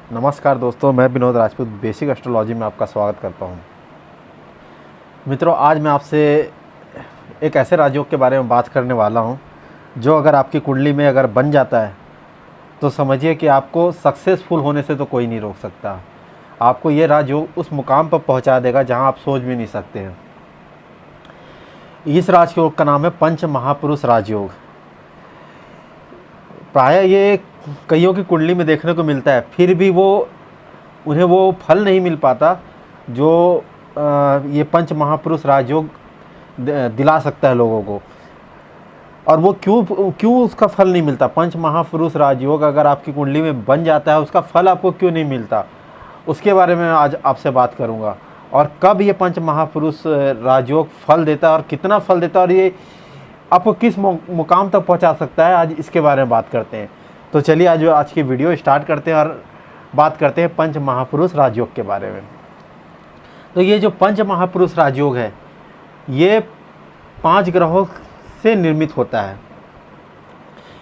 नमस्कार दोस्तों, मैं विनोद राजपूत बेसिक एस्ट्रोलॉजी में आपका स्वागत करता हूं। मित्रों, आज मैं आपसे एक ऐसे राजयोग के बारे में बात करने वाला हूं जो अगर आपकी कुंडली में अगर बन जाता है तो समझिए कि आपको सक्सेसफुल होने से तो कोई नहीं रोक सकता। आपको ये राजयोग उस मुकाम पर पहुंचा देगा जहां आप सोच भी नहीं सकते हैं। इस राजयोग का नाम है पंच महापुरुष राजयोग। प्रायः ये कईयों की कुंडली में देखने को मिलता है, फिर भी उन्हें वो फल नहीं मिल पाता जो ये पंच महापुरुष राजयोग दिला सकता है लोगों को। और वो क्यों उसका फल नहीं मिलता? पंच महापुरुष राजयोग अगर आपकी कुंडली में बन जाता है, उसका फल आपको क्यों नहीं मिलता, उसके बारे में आज आपसे बात करूँगा। और कब ये पंच महापुरुष राजयोग फल देता है और कितना फल देता है और ये आपको किस मुकाम तक पहुंचा सकता है, आज इसके बारे में बात करते हैं। तो चलिए आज की वीडियो स्टार्ट करते हैं और बात करते हैं पंच महापुरुष राजयोग के बारे में। तो ये जो पंच महापुरुष राजयोग है, ये 5 ग्रहों से निर्मित होता है।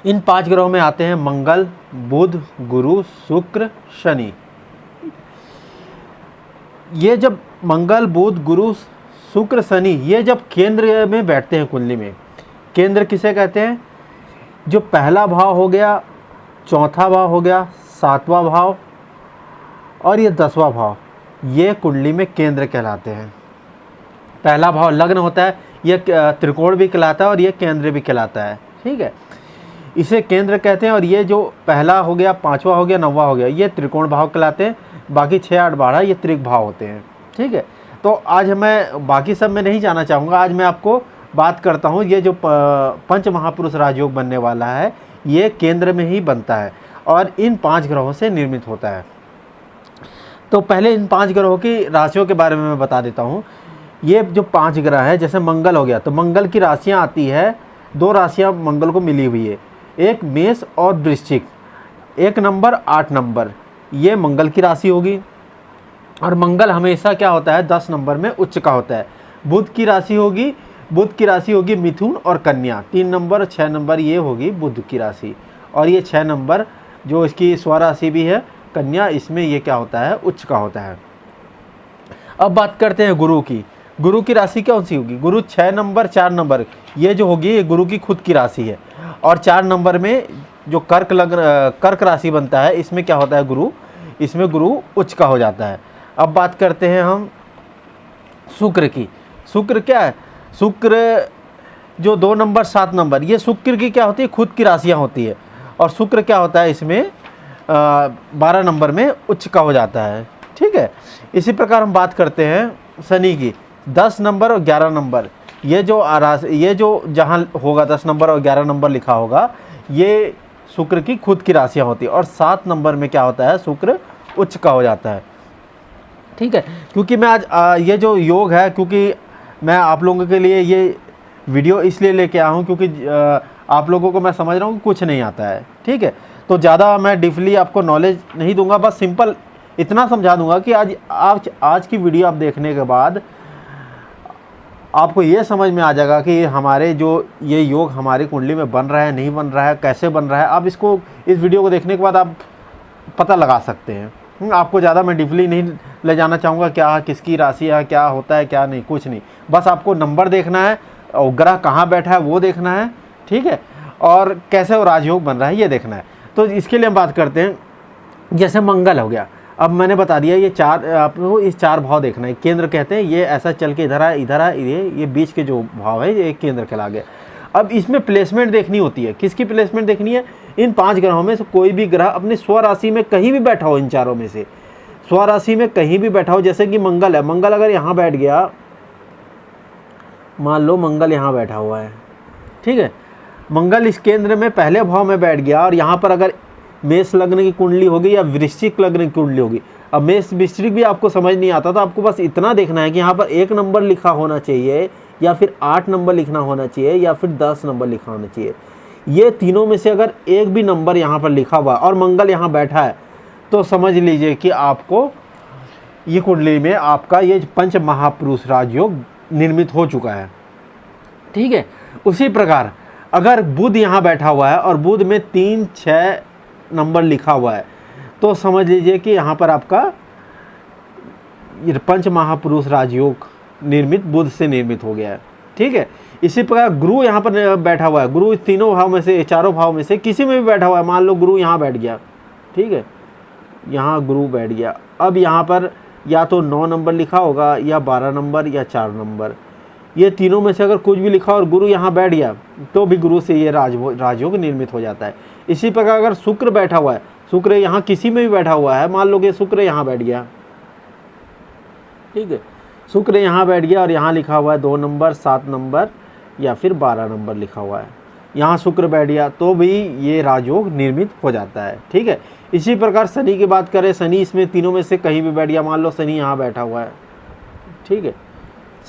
इन 5 ग्रहों में आते हैं मंगल, बुध, गुरु, शुक्र, शनि। ये जब मंगल, बुध, गुरु, शुक्र, शनि ये जब केंद्र में बैठते हैं कुंडली में, केंद्र किसे कहते हैं? जो पहला भाव हो गया, चौथा भाव हो गया, 7वां भाव और ये 10वां भाव, ये कुंडली में केंद्र कहलाते हैं। पहला भाव लग्न होता है, ये त्रिकोण भी कहलाता है और ये केंद्र भी कहलाता है। ठीक है, इसे केंद्र कहते हैं। और ये जो पहला हो गया, 5वां हो गया, 9वां हो गया, ये त्रिकोण भाव कहलाते हैं। बाकी 6, 8, 12 ये त्रिक भाव होते हैं। ठीक है, तो आज मैं बाकी सब में नहीं जाना चाहूँगा। आज मैं आपको बात करता हूँ, ये जो पंच महापुरुष राजयोग बनने वाला है, ये केंद्र में ही बनता है और इन 5 ग्रहों से निर्मित होता है। तो पहले इन 5 ग्रहों की राशियों के बारे में मैं बता देता हूँ। ये जो 5 ग्रह है, जैसे मंगल हो गया, तो मंगल की राशियाँ आती है, 2 राशियाँ मंगल को मिली हुई है, एक मेष और वृश्चिक। 1 नंबर 8 नंबर ये मंगल की राशि होगी। और मंगल हमेशा क्या होता है? 10 नंबर में उच्च का होता है। बुध की राशि होगी मिथुन और कन्या। 3 नंबर 6 नंबर ये होगी बुध की राशि। और ये 6 नंबर जो इसकी स्वराशि भी है कन्या, इसमें ये क्या होता है? उच्च का होता है। अब बात करते हैं गुरु की। गुरु की राशि कौन सी होगी? गुरु 6 नंबर 4 नंबर ये जो होगी, ये गुरु की खुद की राशि है। और 4 नंबर में जो कर्क राशि बनता है, इसमें क्या होता है? गुरु, इसमें गुरु उच्च का हो जाता है। अब बात करते हैं हम शुक्र की। शुक्र क्या है? शुक्र जो 2 नंबर 7 नंबर, ये शुक्र की क्या होती है? खुद की राशियाँ होती है। और शुक्र क्या होता है? इसमें 12 नंबर में उच्च का हो जाता है। ठीक है, इसी प्रकार हम बात करते हैं शनि की। 10 नंबर और 11 नंबर ये जो जहाँ होगा 10 नंबर और 11 नंबर लिखा होगा, ये शुक्र की खुद की राशियाँ होती है। और 7 नंबर में क्या होता है? शुक्र उच्च का हो जाता है। ठीक है, क्योंकि मैं आज ये जो योग है, क्योंकि मैं आप लोगों के लिए ये वीडियो इसलिए लेके आया हूँ क्योंकि आप लोगों को मैं समझ रहा हूँ कि कुछ नहीं आता है। ठीक है, तो ज़्यादा मैं डीपली आपको नॉलेज नहीं दूंगा, बस सिंपल इतना समझा दूंगा कि आज की वीडियो आप देखने के बाद आपको ये समझ में आ जाएगा कि हमारे जो ये योग हमारी कुंडली में बन रहा है, नहीं बन रहा है, कैसे बन रहा है। आप इस वीडियो को देखने के बाद आप पता लगा सकते हैं। आपको ज़्यादा मैं डीपली नहीं ले जाना चाहूँगा, क्या किसकी राशि है, क्या होता है, क्या नहीं, कुछ नहीं। बस आपको नंबर देखना है और ग्रह कहाँ बैठा है वो देखना है। ठीक है, और कैसे वो राजयोग बन रहा है ये देखना है। तो इसके लिए हम बात करते हैं, जैसे मंगल हो गया। अब मैंने बता दिया, ये 4 आपको इस 4 भाव देखना है। केंद्र कहते हैं, ये ऐसा चल के इधर है, ये बीच के जो भाव है ये केंद्र कहला गया। अब इसमें प्लेसमेंट देखनी होती है। किसकी प्लेसमेंट देखनी है? इन 5 ग्रहों में से कोई भी ग्रह अपनी स्वराशि में कहीं भी बैठा हो, इन चारों में से स्वराशि में कहीं भी बैठा हो। जैसे कि मंगल है, मंगल अगर यहाँ बैठ गया, मान लो मंगल यहाँ बैठा हुआ है। ठीक है, मंगल इस केंद्र में पहले भाव में बैठ गया और यहाँ पर अगर मेष लग्न की कुंडली होगी या वृश्चिक लग्न की कुंडली होगी। अब मेष वृश्चिक भी आपको समझ नहीं आता, तो आपको बस इतना देखना है कि यहाँ पर 1 नंबर लिखा होना चाहिए, या फिर 8 नंबर लिखना होना चाहिए, या फिर 10 नंबर लिखा होना चाहिए। ये तीनों में से अगर एक भी नंबर यहाँ पर लिखा हुआ और मंगल यहाँ बैठा है, तो समझ लीजिए कि आपको ये कुंडली में आपका ये पंच महापुरुष राजयोग निर्मित हो चुका है। ठीक है, उसी प्रकार अगर बुध यहाँ बैठा हुआ है और बुध में 3, 6 नंबर लिखा हुआ है, तो समझ लीजिए कि यहाँ पर आपका पंच महापुरुष राजयोग निर्मित बुध से निर्मित हो गया है। ठीक है, इसी प्रकार गुरु यहाँ पर बैठा हुआ है। गुरु तीनों भाव में से, चारों भाव में से किसी में भी बैठा हुआ है। मान लो गुरु यहाँ बैठ गया, ठीक है, यहाँ गुरु बैठ गया। अब यहाँ पर या तो 9 नंबर लिखा होगा या 12 नंबर या 4 नंबर, ये तीनों में से अगर कुछ भी लिखा और गुरु यहाँ बैठ गया तो भी गुरु से ये राजयोग निर्मित हो जाता है। इसी प्रकार अगर शुक्र बैठा हुआ है, शुक्र यहाँ किसी में भी बैठा हुआ है, मान लो कि शुक्र यहाँ बैठ गया, ठीक है, शुक्र यहाँ बैठ गया और यहाँ लिखा हुआ है 2 नंबर, 7 नंबर या फिर 12 नंबर लिखा हुआ है, यहाँ शुक्र बैठ गया तो भी ये राजयोग निर्मित हो जाता है। ठीक है, इसी प्रकार शनि की बात करें, शनि इसमें तीनों में से कहीं भी बैठ गया, मान लो शनि यहाँ बैठा हुआ है, ठीक है,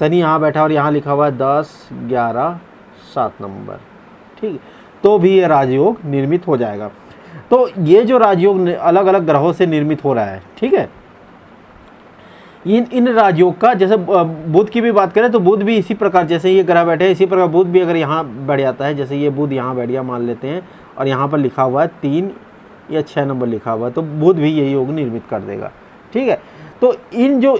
शनि यहाँ बैठा और यहाँ लिखा हुआ है 10, 11, 7 नंबर, ठीक है, तो भी ये राजयोग निर्मित हो जाएगा। तो ये जो राजयोग अलग अलग ग्रहों से निर्मित हो रहा है, ठीक है, इन राजयोग का, जैसे बुध की भी बात करें तो बुध भी इसी प्रकार, जैसे ये ग्रह बैठे हैं इसी प्रकार बुध भी अगर यहाँ बैठ जाता है, जैसे ये बुध यहाँ बैठ गया मान लेते हैं और यहाँ पर लिखा हुआ है 3 या 6 नंबर लिखा हुआ है, तो बुध भी ये योग निर्मित कर देगा। ठीक है, तो इन जो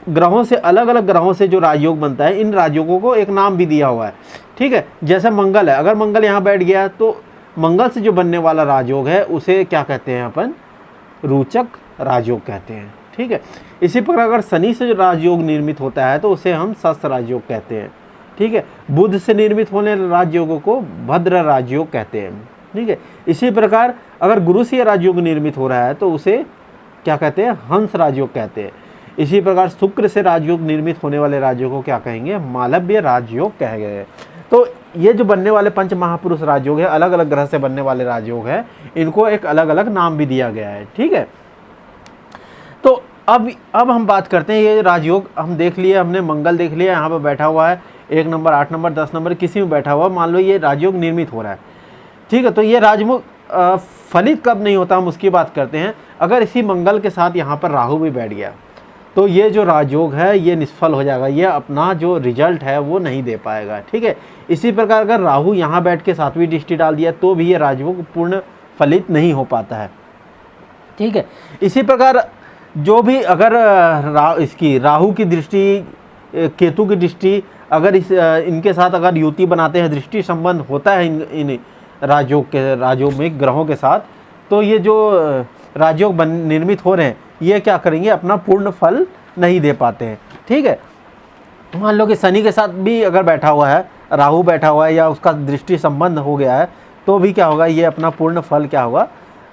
ग्रहों से, अलग अलग ग्रहों से जो राजयोग बनता है, इन राजयोगों को एक नाम भी दिया हुआ है। ठीक है, जैसे मंगल है, अगर मंगल यहाँ बैठ गया तो मंगल से जो बनने वाला राजयोग है उसे क्या कहते हैं अपन, रोचक राजयोग कहते हैं। ठीक है, इसी प्रकार अगर शनि से जो राजयोग निर्मित होता है तो उसे हम शस्त्र राजयोग कहते हैं। ठीक है, बुध से निर्मित होने राजयोगों को भद्र राजयोग कहते हैं। ठीक है, इसी प्रकार अगर गुरु से राजयोग निर्मित हो रहा है तो उसे क्या कहते हैं, हंस राजयोग कहते हैं। इसी प्रकार शुक्र से राजयोग निर्मित होने वाले राजयोग को क्या कहेंगे, मालव्य राजयोग कहे गए। तो ये जो बनने वाले पंच महापुरुष राजयोग है, अलग अलग ग्रह से बनने वाले राजयोग है, इनको एक अलग अलग नाम भी दिया गया है। ठीक है, तो अब हम बात करते हैं ये राजयोग हम देख लिए, हमने मंगल देख लिया, यहाँ पर बैठा हुआ है 1 नंबर, 8 नंबर, 10 नंबर किसी में बैठा हुआ, मान लो ये राजयोग निर्मित हो रहा है। ठीक है, तो ये राजयोग फलित कब नहीं होता, हम उसकी बात करते हैं। अगर इसी मंगल के साथ यहाँ पर राहु भी बैठ गया तो ये जो राजयोग है ये निष्फल हो जाएगा, ये अपना जो रिजल्ट है वो नहीं दे पाएगा। ठीक है, इसी प्रकार अगर राहु यहाँ बैठ के 7वीं दृष्टि डाल दिया तो भी ये राजयोग पूर्ण फलित नहीं हो पाता है। ठीक है, इसी प्रकार जो भी अगर इसकी राहु की दृष्टि, केतु की दृष्टि, अगर इनके साथ अगर युति बनाते हैं, दृष्टि संबंध होता है इन राजयोग में ग्रहों के साथ, तो ये जो राजयोग निर्मित हो रहे हैं ये क्या करेंगे, अपना पूर्ण फल नहीं दे पाते हैं। ठीक है, मान लो कि शनि के साथ भी अगर बैठा हुआ है, राहु बैठा हुआ है या उसका दृष्टि संबंध हो गया है तो भी क्या होगा, ये अपना पूर्ण फल क्या होगा,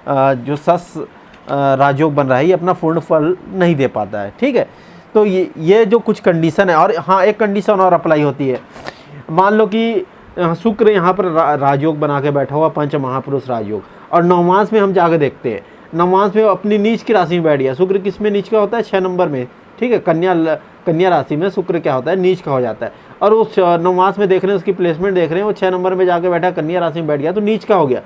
जो राजयोग बन रहा है ये अपना पूर्ण फल नहीं दे पाता है। ठीक है, तो ये जो कुछ कंडीशन है, और हाँ एक कंडीशन और अप्लाई होती है। मान लो कि शुक्र यहाँ पर राजयोग बना के बैठा हुआ, पंच महापुरुष राजयोग, और नवमांश में हम जाकर देखते हैं, नवमांश में अपनी नीच की राशि में बैठ गया। शुक्र किस में नीच का होता है, 6 नंबर में। ठीक है, कन्या राशि में शुक्र क्या होता है, नीच का हो जाता है। और उस नवमांश में देख रहे हैं, उसकी प्लेसमेंट देख रहे हैं, वो 6 नंबर में जाके बैठा, कन्या राशि में बैठ गया तो नीच का हो गया।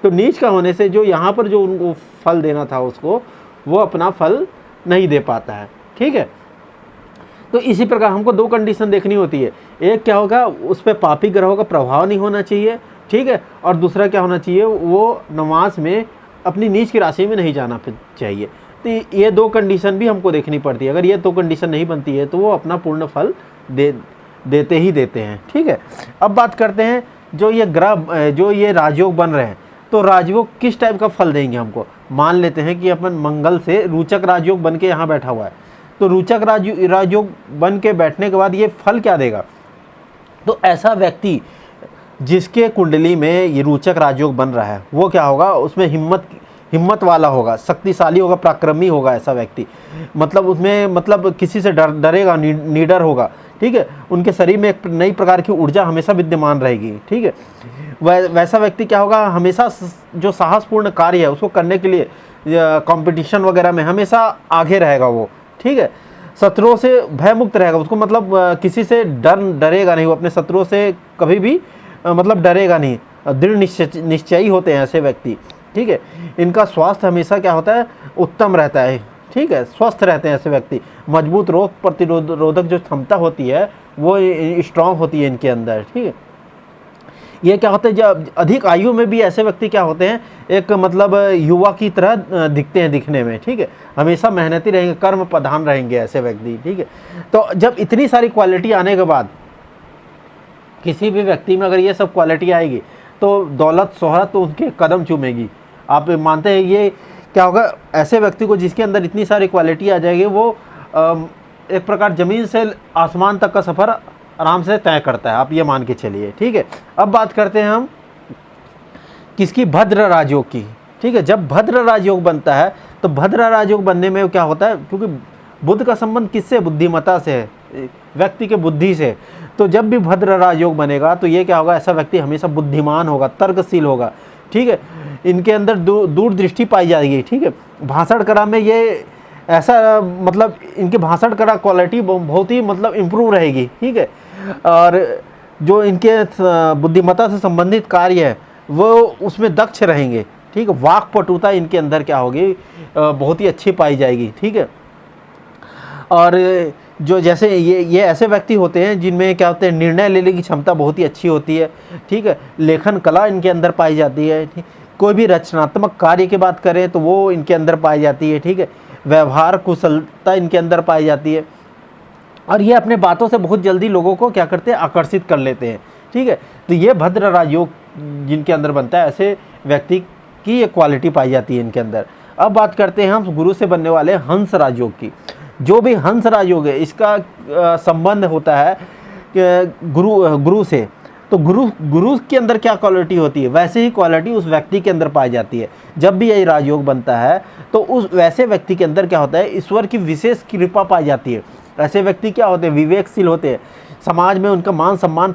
तो नीच का होने से जो यहाँ पर जो उनको फल देना था उसको, वो अपना फल नहीं दे पाता है। ठीक है, तो इसी प्रकार हमको 2 कंडीशन देखनी होती है। एक क्या होगा, उस पर पापी ग्रहों का प्रभाव नहीं होना चाहिए। ठीक है, और दूसरा क्या होना चाहिए, वो नवमांश में अपनी नीच की राशि में नहीं जाना चाहिए। तो ये 2 कंडीशन भी हमको देखनी पड़ती है। अगर ये 2 कंडीशन नहीं बनती है तो वो अपना पूर्ण फल देते ही देते हैं। ठीक है, अब बात करते हैं जो ये ग्रह, जो ये राजयोग बन रहे हैं, तो राजयोग किस टाइप का फल देंगे हमको। मान लेते हैं कि अपन मंगल से रोचक राजयोग बन के यहाँ बैठा हुआ है, तो रोचक राजयोग बन के बैठने के बाद ये फल क्या देगा, तो ऐसा व्यक्ति जिसके कुंडली में ये रोचक राजयोग बन रहा है वो क्या होगा, उसमें हिम्मत वाला होगा, शक्तिशाली होगा, पराक्रमी होगा ऐसा व्यक्ति। मतलब उसमें मतलब किसी से डरेगा, निडर होगा। ठीक है, उनके शरीर में एक नई प्रकार की ऊर्जा हमेशा विद्यमान रहेगी। ठीक है, वैसा व्यक्ति क्या होगा, हमेशा जो साहसपूर्ण कार्य है उसको करने के लिए कंपटीशन वगैरह में हमेशा आगे रहेगा वो। ठीक है, शत्रुओं से भयमुक्त रहेगा, उसको मतलब किसी से डरेगा नहीं, वो अपने शत्रुओं से कभी भी मतलब डरेगा नहीं, दृढ़ निश्चयी होते हैं ऐसे व्यक्ति। ठीक है, इनका स्वास्थ्य हमेशा क्या होता है, उत्तम रहता है। ठीक है, स्वस्थ रहते हैं ऐसे व्यक्ति, मजबूत रोग प्रतिरोधक जो क्षमता होती है वो स्ट्रांग होती है इनके अंदर। ठीक है, ये क्या होते हैं, जब अधिक आयु में भी ऐसे व्यक्ति क्या होते हैं, एक मतलब युवा की तरह दिखते हैं दिखने में, ठीक है। हमेशा मेहनती रहेंगे, कर्म प्रधान रहेंगे ऐसे व्यक्ति, ठीक है। तो जब इतनी सारी क्वालिटी आने के बाद किसी भी व्यक्ति में अगर ये सब क्वालिटी आएगी तो दौलत शोहरत तो उनके कदम चूमेगी। आप मानते हैं ये क्या होगा, ऐसे व्यक्ति को जिसके अंदर इतनी सारी क्वालिटी आ जाएगी, वो एक प्रकार ज़मीन से आसमान तक का सफ़र आराम से तय करता है, आप ये मान के चलिए, ठीक है। अब बात करते हैं हम किसकी, भद्र राजयोग की, ठीक है। जब भद्र राजयोग बनता है तो भद्र राजयोग बनने में क्या होता है, क्योंकि बुद्ध का संबंध किससे, बुद्धिमत्ता से है, व्यक्ति के बुद्धि से। तो जब भी भद्र राजयोग बनेगा तो ये क्या होगा, ऐसा व्यक्ति हमेशा बुद्धिमान होगा, तर्कशील होगा, ठीक है। इनके अंदर दूरदृष्टि पाई जाएगी, ठीक है। भाषण कला में ये ऐसा मतलब इनकी भाषण कला क्वालिटी बहुत ही मतलब इम्प्रूव रहेगी, ठीक है। और जो इनके बुद्धिमत्ता से संबंधित कार्य है वो उसमें दक्ष रहेंगे, ठीक है। वाक पटुता इनके अंदर क्या होगी, बहुत ही अच्छी पाई जाएगी, ठीक है। और जो जैसे ये ऐसे व्यक्ति होते हैं जिनमें क्या होते हैं, निर्णय लेने की क्षमता बहुत ही अच्छी होती है, ठीक है। लेखन कला इनके अंदर पाई जाती है, ठीक। कोई भी रचनात्मक कार्य की बात करें तो वो इनके अंदर पाई जाती है, ठीक है। व्यवहार कुशलता इनके अंदर पाई जाती है, और ये अपने बातों से बहुत जल्दी लोगों को क्या करते हैं, आकर्षित कर लेते हैं, ठीक है। तो ये भद्र राजयोग जिनके अंदर बनता है, ऐसे व्यक्ति की ये क्वालिटी पाई जाती है इनके अंदर। अब बात करते हैं हम गुरु से बनने वाले हंस राजयोग की। जो भी हंस राजयोग है इसका संबंध होता है गुरु से। तो गुरु के अंदर क्या क्वालिटी होती है, वैसे ही क्वालिटी उस व्यक्ति के अंदर पाई जाती है। जब भी यही राजयोग बनता है तो उस वैसे व्यक्ति के अंदर क्या होता है, ईश्वर की विशेष कृपा पाई जाती है। ऐसे व्यक्ति क्या होते हैं, विवेकशील होते हैं, समाज में उनका मान सम्मान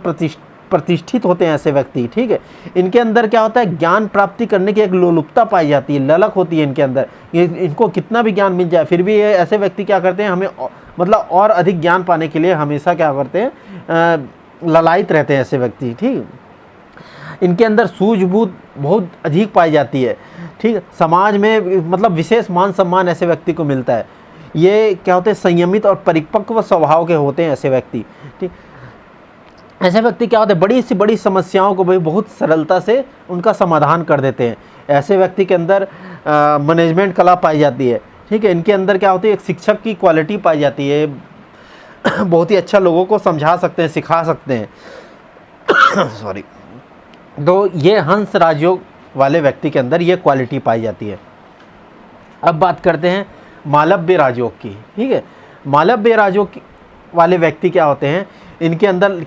प्रतिष्ठित होते हैं ऐसे व्यक्ति, ठीक है। इनके अंदर क्या होता है, ज्ञान प्राप्ति करने की एक लोलुपता पाई जाती है, ललक होती है इनके अंदर। ये इनको कितना भी ज्ञान मिल जाए फिर भी ये ऐसे व्यक्ति क्या करते हैं, हमें मतलब और अधिक ज्ञान पाने के लिए हमेशा क्या करते हैं, ललायित रहते हैं ऐसे व्यक्ति, ठीक। इनके अंदर सूझबूझ बहुत अधिक पाई जाती है, ठीक। समाज में मतलब विशेष मान सम्मान ऐसे व्यक्ति को मिलता है। ये क्या होते हैं, संयमित और परिपक्व स्वभाव के होते हैं ऐसे व्यक्ति, ठीक। ऐसे व्यक्ति क्या होते हैं, बड़ी सी बड़ी समस्याओं को भी बहुत सरलता से उनका समाधान कर देते हैं। ऐसे व्यक्ति के अंदर मैनेजमेंट कला पाई जाती है, ठीक है। इनके अंदर क्या होती है, एक शिक्षक की क्वालिटी पाई जाती है, बहुत ही अच्छा लोगों को समझा सकते हैं, सिखा सकते हैं सॉरी। तो ये हंस राजयोग वाले व्यक्ति के अंदर ये क्वालिटी पाई जाती है। अब बात करते हैं मालव्य राजयोग की, ठीक है। मालव्य राजयोग वाले व्यक्ति क्या होते हैं, इनके अंदर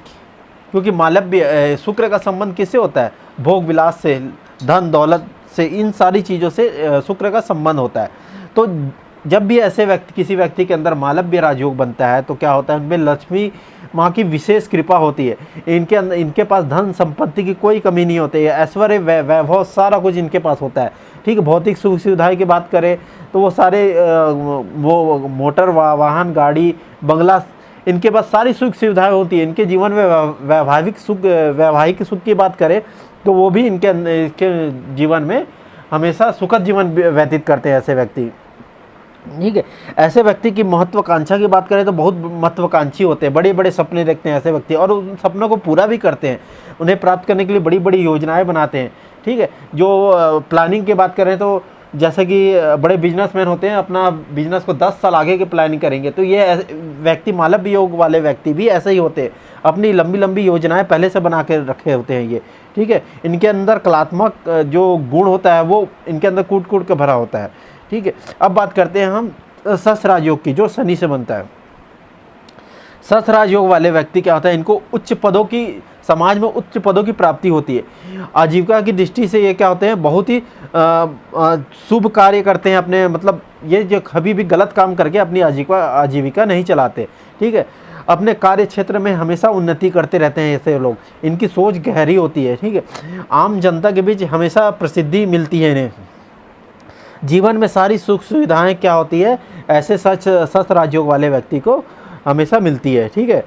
क्योंकि मालव्य शुक्र का संबंध किससे होता है, भोग विलास से, धन दौलत से, इन सारी चीज़ों से शुक्र का संबंध होता है। तो जब भी ऐसे व्यक्ति किसी व्यक्ति के अंदर मालव्य राजयोग बनता है तो क्या होता है, उनमें लक्ष्मी माँ की विशेष कृपा होती है। इनके पास धन संपत्ति की कोई कमी नहीं होती है, ऐश्वर्य वैभव सारा कुछ इनके पास होता है, ठीक है। भौतिक सुख सुविधाएँ की बात करें तो वो सारे वो मोटर वाहन गाड़ी बंगला, इनके पास सारी सुख सुविधाएं होती है। इनके जीवन में वैवाहिक सुख की बात करें तो वो भी इनके जीवन में हमेशा सुखद जीवन व्यतीत करते हैं ऐसे व्यक्ति, ठीक है। ऐसे व्यक्ति की महत्वाकांक्षा की बात करें तो बहुत महत्वाकांक्षी होते हैं, बड़े बड़े सपने देखते हैं ऐसे व्यक्ति, और उन सपनों को पूरा भी करते हैं। उन्हें प्राप्त करने के लिए बड़ी बड़ी योजनाएं बनाते हैं, ठीक है। जो प्लानिंग की बात करें तो जैसे कि बड़े बिजनेसमैन होते हैं, अपना बिजनेस को 10 साल आगे की प्लानिंग करेंगे, तो ये व्यक्ति मालव्य योग वाले व्यक्ति भी ऐसे ही होते हैं, अपनी लंबी लंबी योजनाएं पहले से बना के रखे होते हैं ये, ठीक है। इनके अंदर कलात्मक जो गुण होता है वो इनके अंदर कूट कूट के भरा होता है, ठीक है। अब बात करते हैं हम सस राजयोग की, जो शनि से बनता है। सस राजयोग वाले व्यक्ति क्या होता है, इनको उच्च पदों की, समाज में उच्च पदों की प्राप्ति होती है। आजीविका की दृष्टि से ये क्या होते हैं, बहुत ही शुभ कार्य करते हैं अपने, मतलब ये जो कभी भी गलत काम करके अपनी आजीविका नहीं चलाते, ठीक है। अपने कार्य क्षेत्र में हमेशा उन्नति करते रहते हैं ऐसे लोग, इनकी सोच गहरी होती है, ठीक है। आम जनता के बीच हमेशा प्रसिद्धि मिलती है इन्हें। जीवन में सारी सुख सुविधाएं क्या होती है, ऐसे सस राजयोग वाले व्यक्ति को हमेशा मिलती है, ठीक है।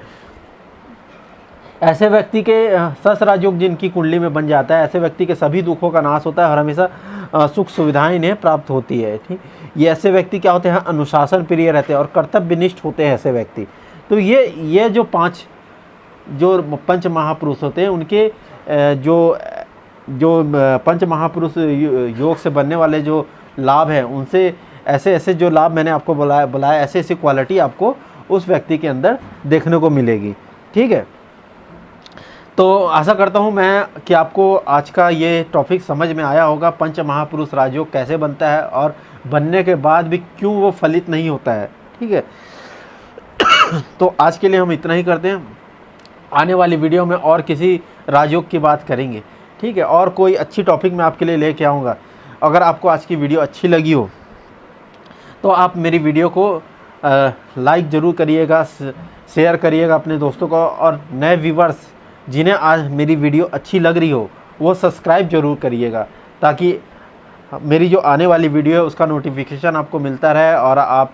ऐसे व्यक्ति के सस राजयोग जिनकी कुंडली में बन जाता है, ऐसे व्यक्ति के सभी दुखों का नाश होता है और हमेशा सुख सुविधाएं इन्हें प्राप्त होती है, ठीक। ये ऐसे व्यक्ति क्या होते हैं, अनुशासन प्रिय रहते हैं और कर्तव्यनिष्ठ होते हैं ऐसे व्यक्ति। तो ये जो 5 जो पंच महापुरुष होते हैं, उनके जो पंच महापुरुष योग से बनने वाले जो लाभ हैं, उनसे ऐसे ऐसे जो लाभ मैंने आपको बुलाया ऐसे ऐसी क्वालिटी आपको उस व्यक्ति के अंदर देखने को मिलेगी। ठीक है, तो आशा करता हूँ मैं कि आपको आज का ये टॉपिक समझ में आया होगा, पंच महापुरुष राजयोग कैसे बनता है और बनने के बाद भी क्यों वो फलित नहीं होता है। ठीक है, तो आज के लिए हम इतना ही करते हैं। आने वाली वीडियो में और किसी राजयोग की बात करेंगे। ठीक है, और कोई अच्छी टॉपिक मैं आपके लिए लेके आऊँगा। अगर आपको आज की वीडियो अच्छी लगी हो तो आप मेरी वीडियो को लाइक ज़रूर करिएगा, शेयर करिएगा अपने दोस्तों को, और नए व्यूवर्स जिन्हें आज मेरी वीडियो अच्छी लग रही हो वो सब्सक्राइब ज़रूर करिएगा, ताकि मेरी जो आने वाली वीडियो है उसका नोटिफिकेशन आपको मिलता रहे और आप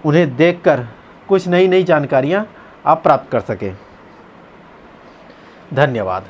उन्हें देखकर कुछ नई जानकारियाँ आप प्राप्त कर सकें। धन्यवाद।